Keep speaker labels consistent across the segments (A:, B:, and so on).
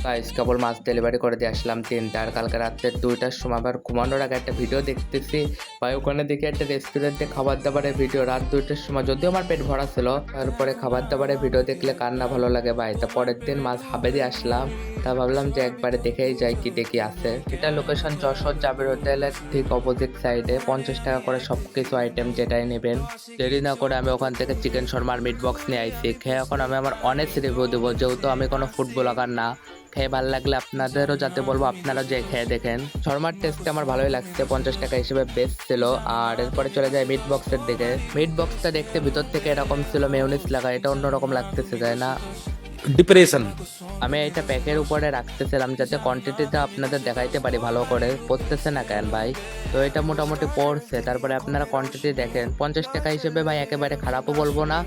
A: Guys কেবল মাছ delivery করে দিয়ে আসলাম 3টা, আর কালকে রাত্রে 2টার সময় আবার ঘুমানোর আগে একটা ভিডিও দেখতেছি ভাই। ওখানে দেখি একটা রেস্টুরেন্টে খাবার দাবারের ভিডিও রাত 2টার সময়, যদিও আমার পেট ভরা ছিল। তারপরে খাবার দাবারের ভিডিও দেখলে কার না ভালো লাগে ভাই। তা পরের দিন মাছ হাবেরি আসলাম, তা ভাবলাম যে একবারে দেখেই যাই কি দেখি আছে। এটা লোকেশন যশোর জাবির হোটেলের ঠিক অপোজিট সাইডে। 50 টাকা করে সব কিছু আইটেম যেটাই নেবেন। দেরি না করে আমি ওখান থেকে চিকেন শর্মার মিট বক্স নিয়ে আইছি। খেয়ে এখন আমি আমার অনেস্ট রিভিউ দেবো, যেহেতু আমি কোনো ফুড ব্লগার না। খেয়ে ভালো লাগলে আপনাদেরও যাতে বলবো আপনারা যে খেয়ে দেখেন। শর্মার টেস্ট আমার ভালোই লাগছে, 50 টাকা হিসেবে বেস্ট ছিল। আর এরপরে চলে যায় মিট বক্সের দিকে। মিট বক্সটা দেখতে ভিতর থেকে এরকম ছিল মেয়োনিজ লাগা, এটা অন্যরকম লাগতেছে তাই না?
B: ডিপ্রেশন।
A: আমি এটা প্যাকের উপরে রাখতেছিলাম যাতে কোয়ান্টিটিটা আপনাদের দেখাইতে পারি ভালো করে। পড়তেছে না কেন ভাই? তো এটা মোটামুটি পড়ছে। তারপরে আপনারা কোয়ান্টিটি দেখেন, 50 টাকা হিসেবে ভাই একেবারে খারাপও বলবো না।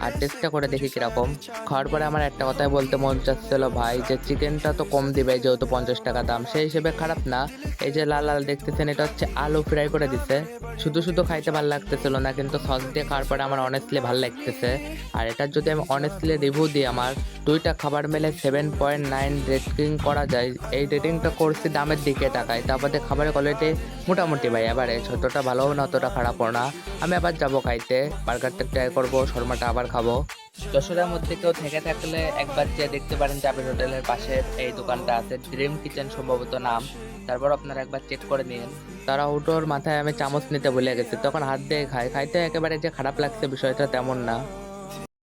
A: আর টেস্টটা করে দেখি কিরকম। খাওয়ার পরে আমার একটা কথাই বলতে মন চাচ্ছিল ভাই, যে চিকেনটা তো কম দিবে যেহেতু 50 টাকা দাম, সেই হিসেবে খারাপ না। এই যে লাল লাল দেখতেছেন এটা হচ্ছে আলু ফ্রাই করে দিছে। শুধু শুধু খাইতে ভালো লাগতেছিল না, কিন্তু সস দিয়ে খাওয়ার পরে আমার অনেস্টলি ভালো লাগতেছে। আর এটার যদি আমি অনেস্টলি রিভিউ দিই, আমার 2টা খাবার মিলে 7.9 রেটিং করা যায়। এই রেটিংটা করছি দামের দিকে টাকায়, তারপরে খাবারের কোয়ালিটি মোটামুটি ভাই এবারে ছোটটা ভালোও না অতটা খারাপও না। আমি আবার যাবো খাইতে, বার্গারটা ট্রাই করবো, শর্মাটা আবার খাবো। যশোরের মধ্যে কেউ থেকে থাকলে একবার যে দেখতে পারেন, জাবির হোটেলের পাশে এই দোকানটা আছে, ড্রিম কিচেন সম্ভবত নাম। তারপর আপনারা একবার চেক করে নিন। তারা হুটোর মাথায় আমি চামচ নিতে ভুলে গেছি, তখন হাত দিয়ে খাইতে একেবারে যে খারাপ লাগছে বিষয়টা তেমন না।